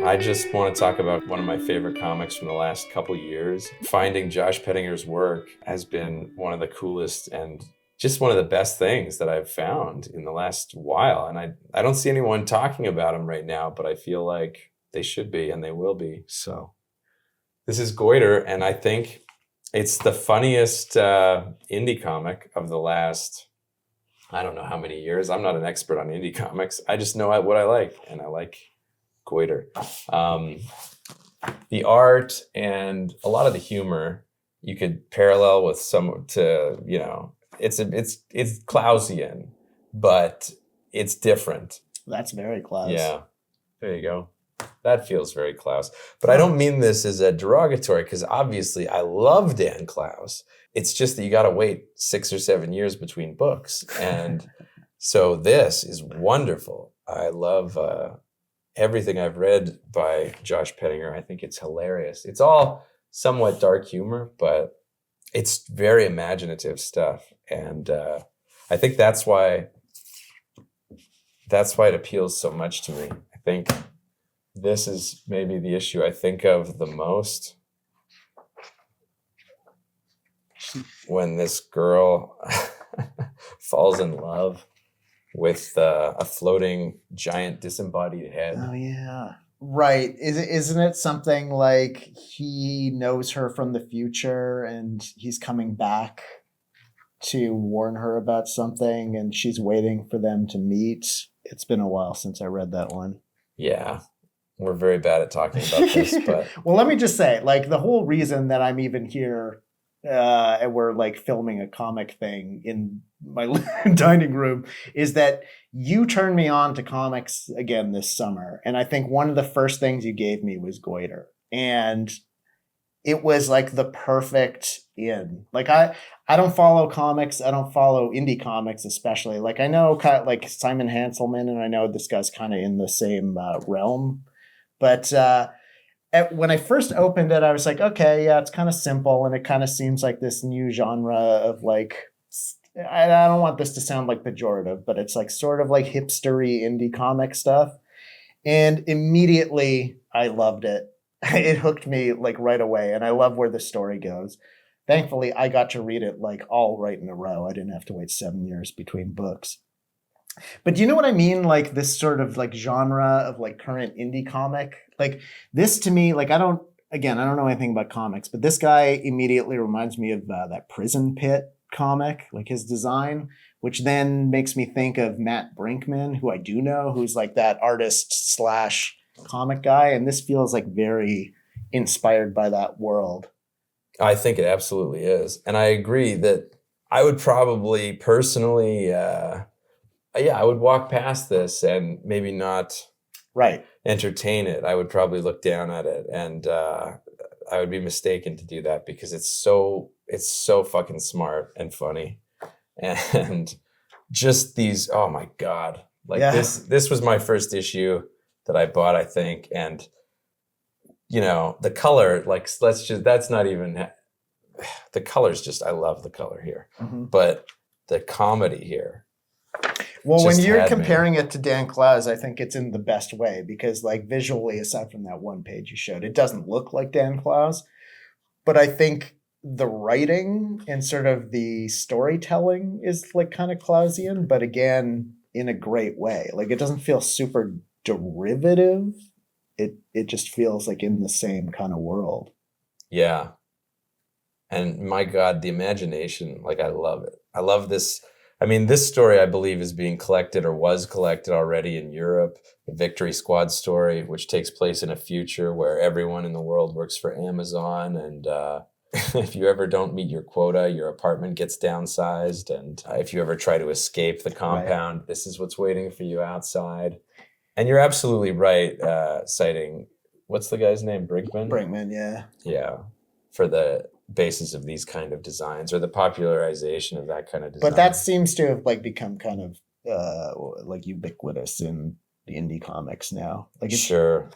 I just want to talk about one of my favorite comics from the last couple years. Finding Josh Pettinger's work has been one of the coolest and just one of the best things that I've found in the last while. And I don't see anyone talking about him right now, but I feel like they should be and they will be. So this is Goiter, and I think it's the funniest indie comic of the last, I don't know how many years. I'm not an expert on indie comics. I just know what I like, and I like Goiter. The art and a lot of the humor you could parallel with it's Clausian, but it's different. That's very Klaus. Yeah, there you go. That feels very Klaus. But I don't mean this as a derogatory, because obviously I love Dan Klaus. It's just that you got to wait 6 or 7 years between books. And so this is wonderful. I love everything I've read by Josh Pettinger. I think it's hilarious. It's all somewhat dark humor, but it's very imaginative stuff. And I think that's why it appeals so much to me. I think this is maybe the issue I think of the most, when this girl falls in love with a floating giant disembodied head. Oh yeah, right. Isn't it something like he knows her from the future and he's coming back to warn her about something, and she's waiting for them to meet? It's been a while since I read that one. Yeah. We're very bad at talking about this, but well, let me just say, like, the whole reason that I'm even here and we're like filming a comic thing in my dining room is that you turned me on to comics again this summer. And I think one of the first things you gave me was Goiter. And it was like the perfect in. Like, I don't follow comics. I don't follow indie comics, especially. Like, I know kind of like Simon Hanselman, and I know this guy's kind of in the same realm. But when I first opened it, I was like, okay, yeah, it's kind of simple. And it kind of seems like this new genre of like, I don't want this to sound like pejorative, but it's like sort of like hipstery indie comic stuff. And immediately I loved it. It hooked me like right away. And I love where the story goes. Thankfully, I got to read it like all right in a row. I didn't have to wait 7 years between books. But do you know what I mean? Like this sort of like genre of like current indie comic, like this to me, like I don't know anything about comics, but this guy immediately reminds me of that Prison Pit comic, like his design, which then makes me think of Matt Brinkman, who I do know, who's like that artist / comic guy. And this feels like very inspired by that world. I think it absolutely is. And I agree that I would probably personally, I would walk past this and maybe not entertain it. I would probably look down at it, and I would be mistaken to do that because it's so fucking smart and funny. And just these, oh my God. Like this was my first issue that I bought, I think. And you know, the color, like that's not even the color's just, I love the color here. Mm-hmm. But the comedy here. Well, when you're comparing it to Dan Klaus, I think it's in the best way because, like, visually, aside from that one page you showed, it doesn't look like Dan Klaus. But I think the writing and sort of the storytelling is like kind of Klausian, but again, in a great way. Like, it doesn't feel super derivative. It just feels like in the same kind of world. Yeah. And my God, the imagination, like, I love it. I love this. I mean, this story, I believe, is being collected or was collected already in Europe. The Victory Squad story, which takes place in a future where everyone in the world works for Amazon. And if you ever don't meet your quota, your apartment gets downsized. And if you ever try to escape the compound, this is what's waiting for you outside. And you're absolutely right, citing, what's the guy's name? Brinkman? Brinkman, yeah. Yeah, for the basis of these kind of designs or the popularization of that kind of design. But that seems to have like become kind of like ubiquitous in the indie comics now. Like Sure.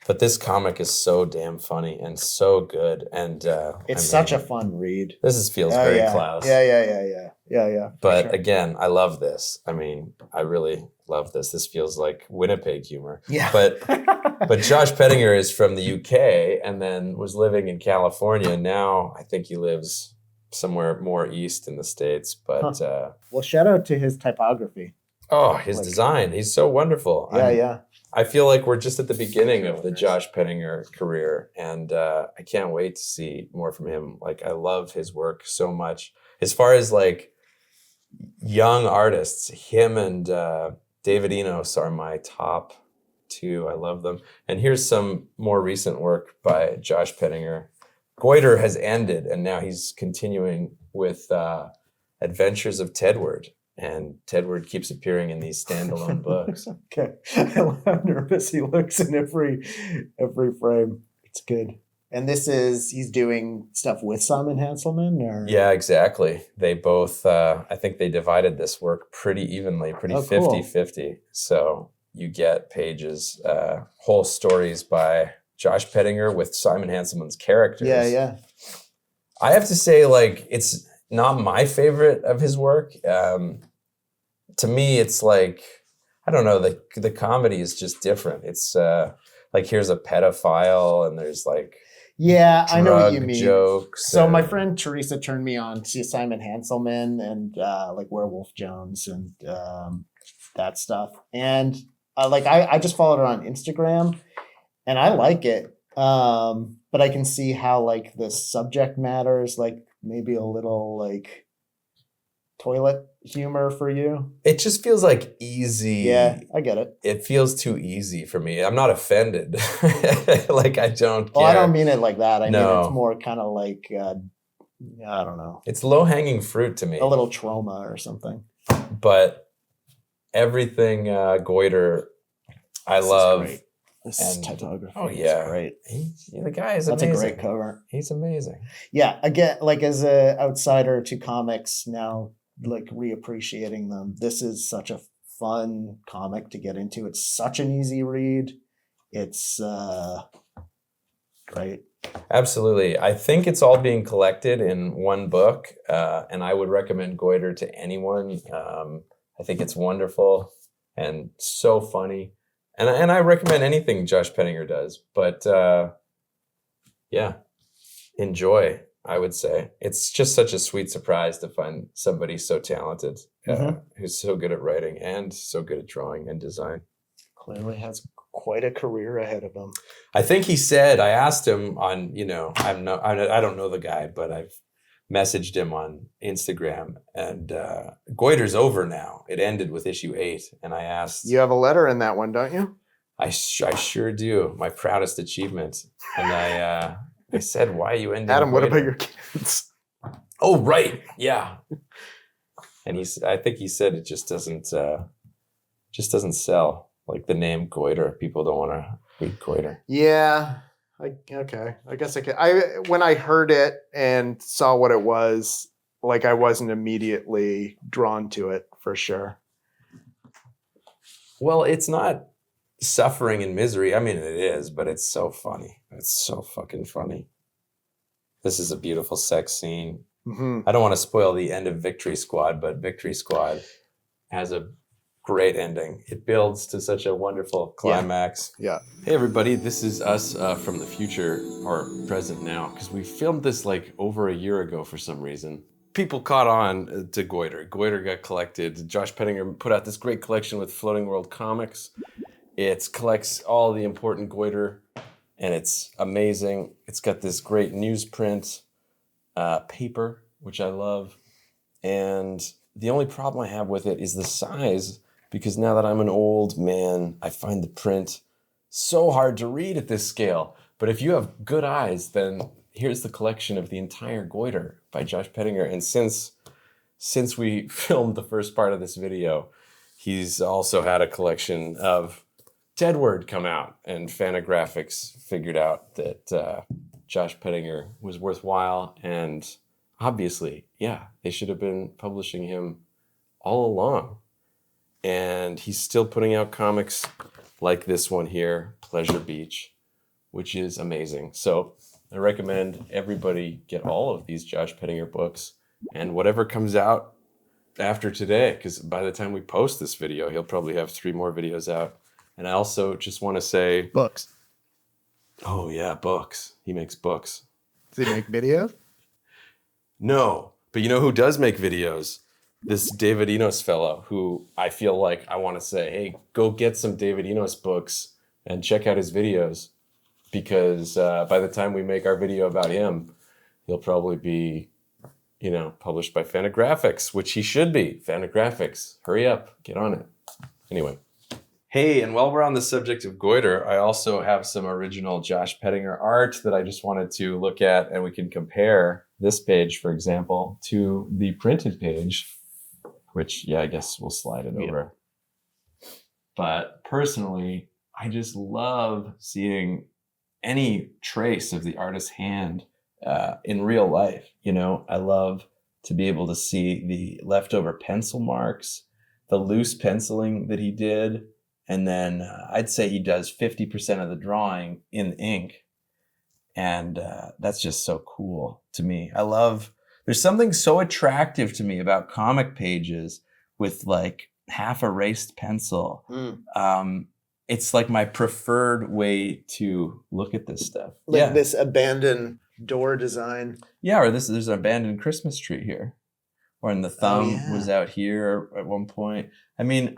But this comic is so damn funny and so good. And it's such a fun read. This feels very Klaus. Yeah. Yeah. But again, I love this. I mean, I really love this. This feels like Winnipeg humor. Yeah. But Josh Pettinger is from the UK and then was living in California. Now I think he lives somewhere more east in the States. But well, shout out to his typography. His design. He's so wonderful. Yeah. I feel like we're just at the beginning of the Josh Pettinger career, and I can't wait to see more from him. Like, I love his work so much. As far as like young artists, him and David Enos are my top two. I love them. And here's some more recent work by Josh Pettinger. Goiter has ended, and now he's continuing with Adventures of Tedward. And Tedward keeps appearing in these standalone books. Okay. I love how nervous he looks in every frame. It's good. And he's doing stuff with Simon Hanselman? Or? Yeah, exactly. They both, I think they divided this work pretty evenly, pretty 50-50. So you get pages, whole stories by Josh Pettinger with Simon Hanselman's characters. Yeah. I have to say, like, it's not my favorite of his work. To me, it's like, I don't know, the comedy is just different. It's like, here's a pedophile and there's like, yeah, I know what you mean. Jokes. So my friend Teresa turned me on to Simon Hanselman and like Werewolf Jones and that stuff. And I just followed her on Instagram and I like it. But I can see how like the subject matter is like maybe a little like toilet humor for you. It just feels like easy. Yeah, I get it. It feels too easy for me. I'm not offended. Like, I don't care. Well, I don't mean it like that. I mean it's more kind of like I don't know. It's low-hanging fruit to me. A little trauma or something. But everything Goiter, I love. Great. This typography is great. The guy is That's amazing. That's a great cover. He's amazing. Yeah, again, like as an outsider to comics now, like reappreciating them. This is such a fun comic to get into. It's such an easy read. It's great. Absolutely. I think it's all being collected in one book, and I would recommend Goiter to anyone. I think it's wonderful and so funny. And I recommend anything Josh Pettinger does. But yeah, enjoy, I would say. It's just such a sweet surprise to find somebody so talented, who's so good at writing and so good at drawing and design. Clearly has quite a career ahead of him. I think he said, I asked him on, I don't know the guy, but I've messaged him on Instagram, and Goiter's over now. It ended with issue 8, and I asked... You have a letter in that one, don't you? I sure do. My proudest achievement. And I said, why are you ending Adam, Goiter? what about your kids? Oh, right. Yeah. And I think he said it just doesn't sell. Like the name Goiter. People don't want to read Goiter. Yeah. Okay. I guess I could. When I heard it and saw what it was, like I wasn't immediately drawn to it for sure. Well, it's not suffering and misery. I mean, it is, but it's so funny. It's so fucking funny. This is a beautiful sex scene. Mm-hmm. I don't want to spoil the end of Victory Squad, but Victory Squad has a great ending. It builds to such a wonderful climax. Yeah. Hey everybody, this is us from the future, or present now, because we filmed this like over a year ago for some reason. People caught on to Goiter. Goiter got collected. Josh Pettinger put out this great collection with Floating World Comics. It collects all the important Goiter, and it's amazing. It's got this great newsprint paper, which I love. And the only problem I have with it is the size, because now that I'm an old man, I find the print so hard to read at this scale. But if you have good eyes, then here's the collection of the entire Goiter by Josh Pettinger. And since we filmed the first part of this video, he's also had a collection of Tedward come out, and Fantagraphics figured out that Josh Pettinger was worthwhile. And obviously, yeah, they should have been publishing him all along. And he's still putting out comics like this one here, Pleasure Beach, which is amazing. So I recommend everybody get all of these Josh Pettinger books, and whatever comes out after today, because by the time we post this video, he'll probably have 3 more videos out. And I also just want to say... Books. Oh, yeah, books. He makes books. Does he make videos? No, but you know who does make videos? This David Enos fellow, who I feel like I want to say, hey, go get some David Enos books and check out his videos, because by the time we make our video about him, he'll probably be, published by Fantagraphics, which he should be. Fantagraphics, hurry up, get on it. Anyway. Hey, and while we're on the subject of Goiter, I also have some original Josh Pettinger art that I just wanted to look at, and we can compare this page, for example, to the printed page, which, I guess we'll slide it over. But personally, I just love seeing any trace of the artist's hand in real life. I love to be able to see the leftover pencil marks, the loose penciling that he did. And then I'd say he does 50% of the drawing in ink. And that's just so cool to me. There's something so attractive to me about comic pages with like half erased pencil. It's like my preferred way to look at this stuff. Like this abandoned door design. Yeah, or there's an abandoned Christmas tree here. Or the thumb was out here at one point. I mean,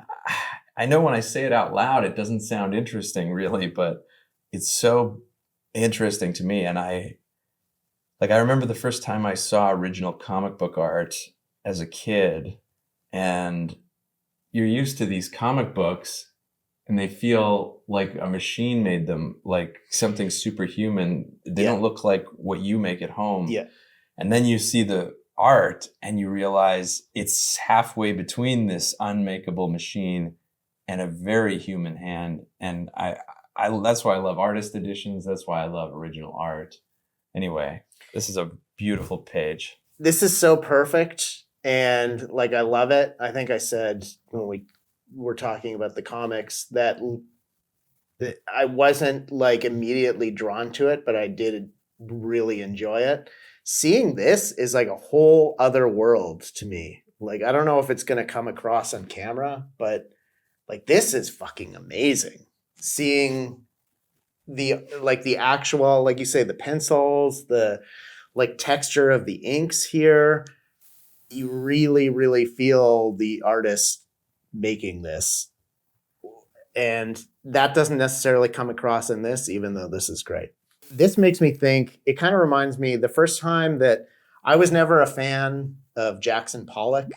I know when I say it out loud, it doesn't sound interesting really, but it's so interesting to me. And I remember the first time I saw original comic book art as a kid, and you're used to these comic books and they feel like a machine made them, like something superhuman. They don't look like what you make at home. Yeah. And then you see the art and you realize it's halfway between this unmakeable machine and a very human hand. And I that's why I love artist editions. That's why I love original art. Anyway, this is a beautiful page. This is so perfect. And I love it. I think I said when we were talking about the comics that I wasn't immediately drawn to it, but I did really enjoy it. Seeing this is like a whole other world to me. I don't know if it's going to come across on camera, but this is fucking amazing. Seeing the actual, like you say, the pencils, the texture of the inks here, you really, really feel the artist making this. And that doesn't necessarily come across in this, even though this is great. This makes me think, it kind of reminds me the first time that I was never a fan of Jackson Pollock.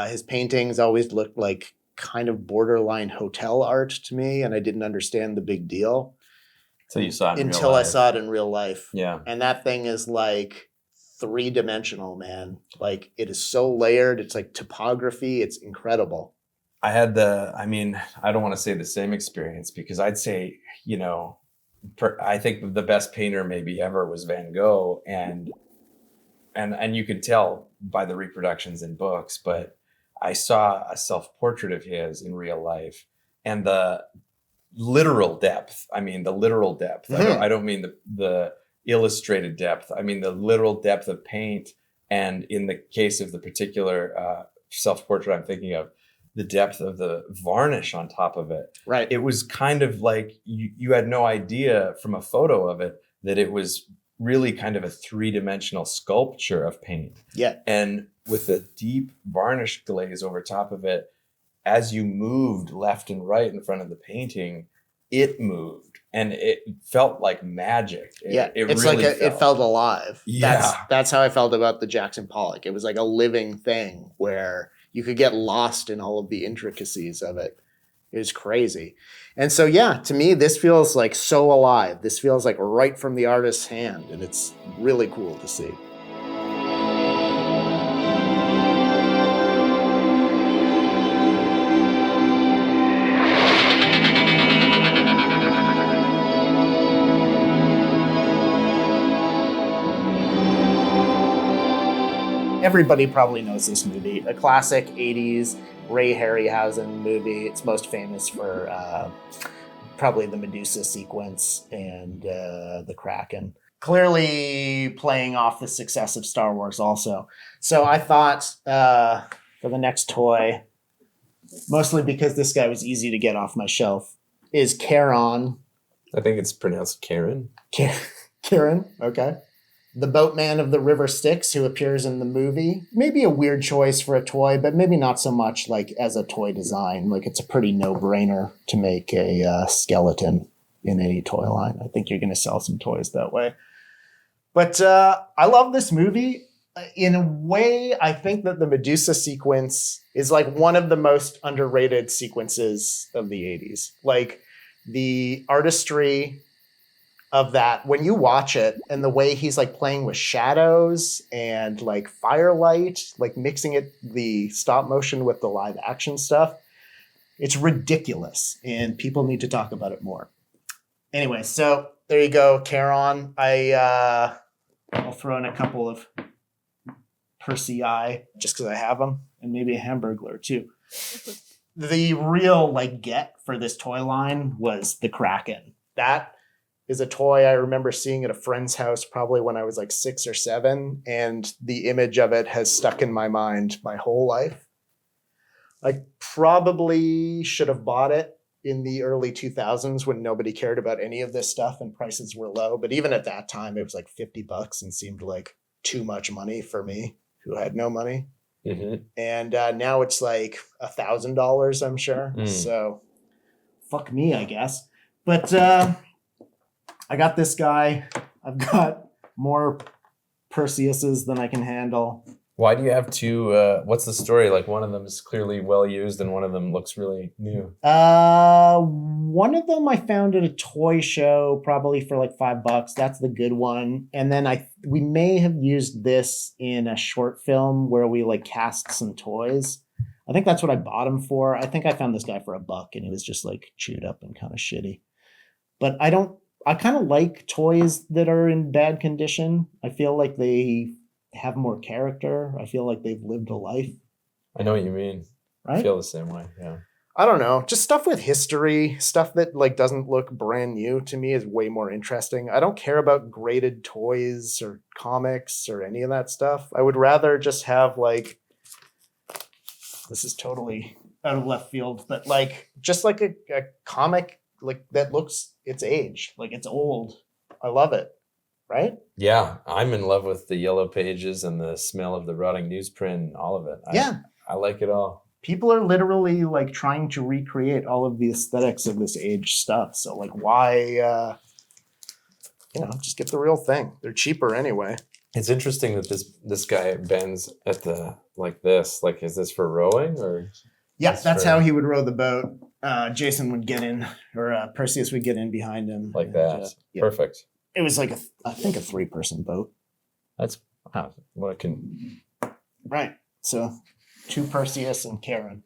His paintings always looked like kind of borderline hotel art to me, and I didn't understand the big deal. Until you saw it in real life. Until I saw it in real life. Yeah. And that thing is 3-dimensional, man. It is so layered. It's like typography. It's incredible. I had I don't want to say the same experience, because I'd say, I think the best painter maybe ever was Van Gogh, and you could tell by the reproductions in books, but I saw a self-portrait of his in real life, and the literal depth. Mm-hmm. I don't mean the illustrated depth. I mean the literal depth of paint, and in the case of the particular self-portrait I'm thinking of, the depth of the varnish on top of it. Right. It was kind of like you had no idea from a photo of it that it was really kind of a 3-dimensional sculpture of paint. Yeah. And with the deep varnish glaze over top of it, as you moved left and right in front of the painting, it moved and it felt like magic. It's really it felt alive. Yeah. That's how I felt about the Jackson Pollock. It was like a living thing where you could get lost in all of the intricacies of it. It was crazy. And so, to me, this feels like so alive. This feels like right from the artist's hand, and it's really cool to see. Everybody probably knows this movie. A classic 80s Ray Harryhausen movie. It's most famous for probably the Medusa sequence and the Kraken. Clearly playing off the success of Star Wars also. So I thought for the next toy, mostly because this guy was easy to get off my shelf, is Charon. I think it's pronounced Karen. Charon, okay. The boatman of the river Styx, who appears in the movie. Maybe a weird choice for a toy, but maybe not so much like as a toy design. Like it's a pretty no-brainer to make a skeleton in any toy line. I think you're going to sell some toys that way. But I love this movie. In a way, I think that the Medusa sequence is like one of the most underrated sequences of the 80s. Like the artistry of that, when you watch it and the way he's like playing with shadows and like firelight, like mixing the stop motion with the live action stuff, it's ridiculous and people need to talk about it more. Anyway, so there you go, Charon. I'll throw in a couple of Persei just because I have them, and maybe a Hamburglar too. The real like get for this toy line was the Kraken. That is a toy I remember seeing at a friend's house probably when I was like 6 or 7, and the image of it has stuck in my mind my whole life. I probably should have bought it in the early 2000s when nobody cared about any of this stuff and prices were low. But even at that time, it was like $50 and seemed like too much money for me who had no money. Mm-hmm. And now it's like $1,000, I'm sure. So fuck me, I guess. But I got this guy. I've got more Perseuses than I can handle. Why do you have two? What's the story? Like one of them is clearly well used and one of them looks really new. One of them I found at a toy show, probably for like $5. That's the good one. And then we may have used this in a short film where we like cast some toys. I think that's what I bought him for. I think I found this guy for $1 and he was just like chewed up and kind of shitty. But I kind of like toys that are in bad condition. I feel like they have more character. I feel like they've lived a life. I know what you mean. Right? I feel the same way. Yeah. I don't know. Just stuff with history, stuff that like doesn't look brand new to me is way more interesting. I don't care about graded toys or comics or any of that stuff. I would rather just have like, this is totally out of left field, but like just like a comic like that looks its age, like it's old. I love it. Right? Yeah, I'm in love with the yellow pages and the smell of the rotting newsprint and all of it. I like it all. People are literally like trying to recreate all of the aesthetics of this age stuff. So like why, just get the real thing. They're cheaper anyway. It's interesting that this guy bends at the like this. Like, is this for rowing or? Yeah, that's how he would row the boat. Jason would get in, or Perseus would get in behind him. Like that. Yeah. Perfect. It was like I think a 3-person boat. That's what I can. Right. So 2 Perseus and Charon.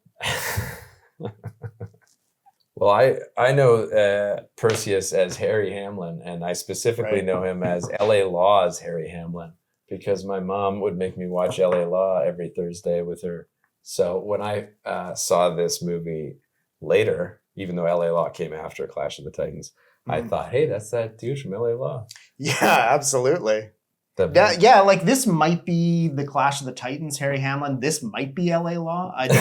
Well, I know Perseus as Harry Hamlin, and I specifically know him as L.A. Law's Harry Hamlin because my mom would make me watch L.A. Law every Thursday with her. So when I saw this movie later, even though L.A. Law came after Clash of the Titans, I thought, hey, that's that douche from L.A. Law. Yeah, absolutely. Like this might be the Clash of the Titans, Harry Hamlin. This might be L.A. Law. I don't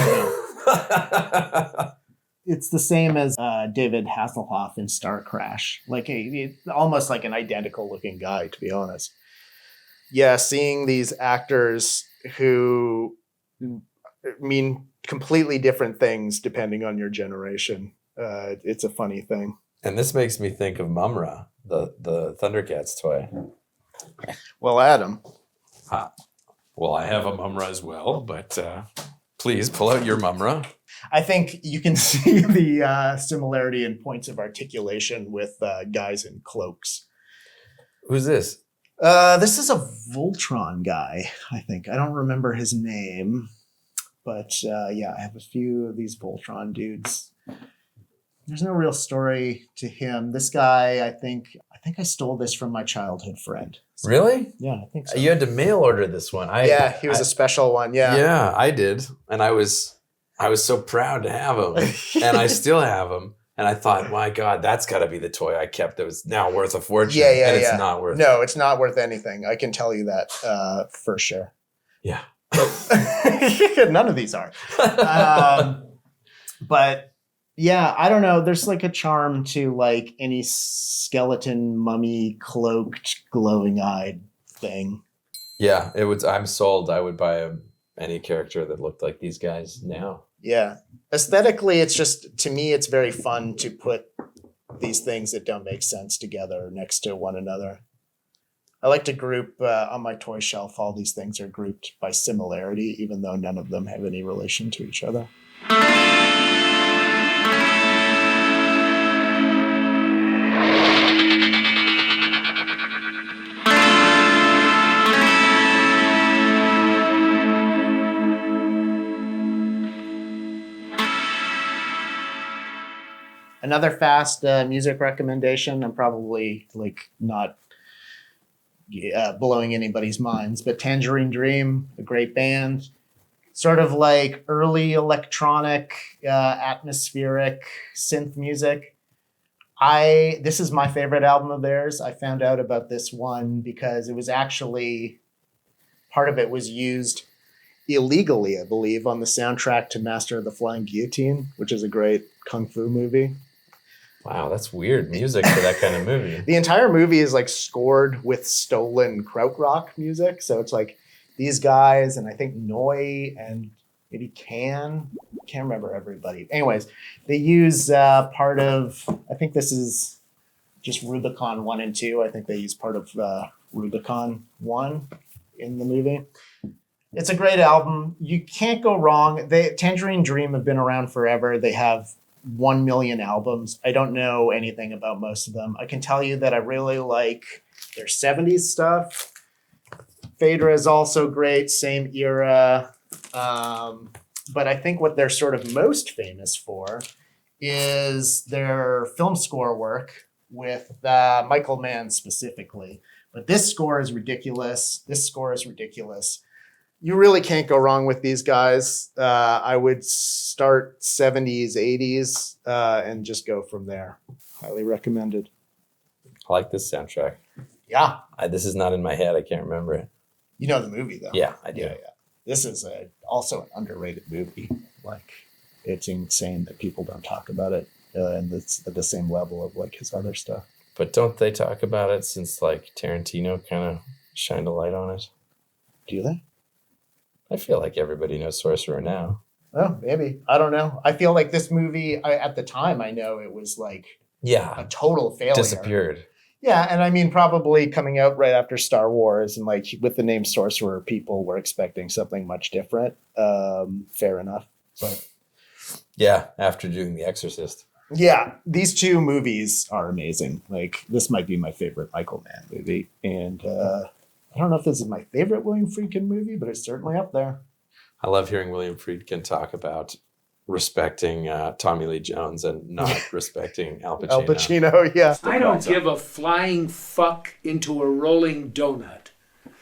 know. It's the same as David Hasselhoff in Star Crash. Like almost like an identical looking guy, to be honest. Yeah, seeing these actors who mean completely different things depending on your generation. It's a funny thing. And this makes me think of Mumm-ra, the Thundercats toy. Well, Adam. Well, I have a Mumm-ra as well, but please pull out your Mumm-ra. I think you can see the similarity in points of articulation with guys in cloaks. Who's this? This is a Voltron guy, I think. I don't remember his name, but I have a few of these Voltron dudes. There's no real story to him. This guy, I think I stole this from my childhood friend. So, really? Yeah, I think so. You had to mail order this one. He was a special one. Yeah. Yeah, I did. And I was so proud to have him. And I still have him. And I thought, my God, that's got to be the toy I kept that was now worth a fortune. And it's not worth No, it's not worth anything. I can tell you that for sure. Yeah. None of these are. But yeah, I don't know. There's like a charm to like any skeleton, mummy, cloaked, glowing-eyed thing. Yeah, it was. I'm sold. I would buy any character that looked like these guys now. Yeah. Aesthetically, it's just, to me, it's very fun to put these things that don't make sense together next to one another. I like to group on my toy shelf, all these things are grouped by similarity, even though none of them have any relation to each other. Another fast music recommendation. I'm probably like not blowing anybody's minds, but Tangerine Dream, a great band, sort of like early electronic, atmospheric synth music. This is my favorite album of theirs. I found out about this one because it was actually, part of it was used illegally, I believe, on the soundtrack to Master of the Flying Guillotine, which is a great kung fu movie. Wow, that's weird music for that kind of movie. The entire movie is like scored with stolen krautrock music. So it's like these guys, and I think Noi and maybe can't remember everybody. Anyways, they use part of, I think this is just Rubicon 1 and 2. I think they use part of Rubicon 1 in the movie. It's a great album. You can't go wrong. Tangerine Dream have been around forever. They have 1 million albums. I don't know anything about most of them. I can tell you that I really like their 70s stuff. Phaedra is also great, same era. But I think what they're sort of most famous for is their film score work with Michael Mann specifically. But this score is ridiculous. This score is ridiculous. You really can't go wrong with these guys. I would start 70s, 80s, and just go from there. Highly recommended. I like this soundtrack. Yeah. This is not in my head. I can't remember it. You know the movie, though. Yeah, I do. Yeah. This is also an underrated movie. Like, it's insane that people don't talk about it. And it's at the same level of like his other stuff. But don't they talk about it since like Tarantino kind of shined a light on it? Do they? I feel like everybody knows Sorcerer now. Oh, maybe. I don't know. I feel like this movie, at the time, I know it was like a total failure. Disappeared. Yeah, and I mean, probably coming out right after Star Wars, and like with the name Sorcerer, people were expecting something much different. Fair enough. But yeah, after doing The Exorcist. Yeah, these two movies are amazing. Like, this might be my favorite Michael Mann movie. And I don't know if this is my favorite William Friedkin movie, but it's certainly up there. I love hearing William Friedkin talk about respecting Tommy Lee Jones and not respecting Al Pacino. Al Pacino, yeah. I don't give a flying fuck into a rolling donut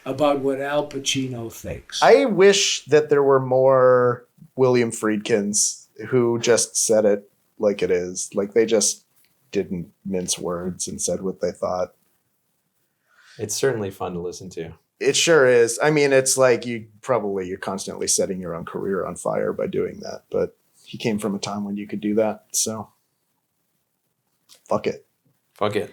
about what Al Pacino thinks. I wish that there were more William Friedkins who just said it like it is. Like, they just didn't mince words and said what they thought. It's certainly fun to listen to. It sure is. I mean, it's like you're constantly setting your own career on fire by doing that. But he came from a time when you could do that. So, fuck it. Fuck it.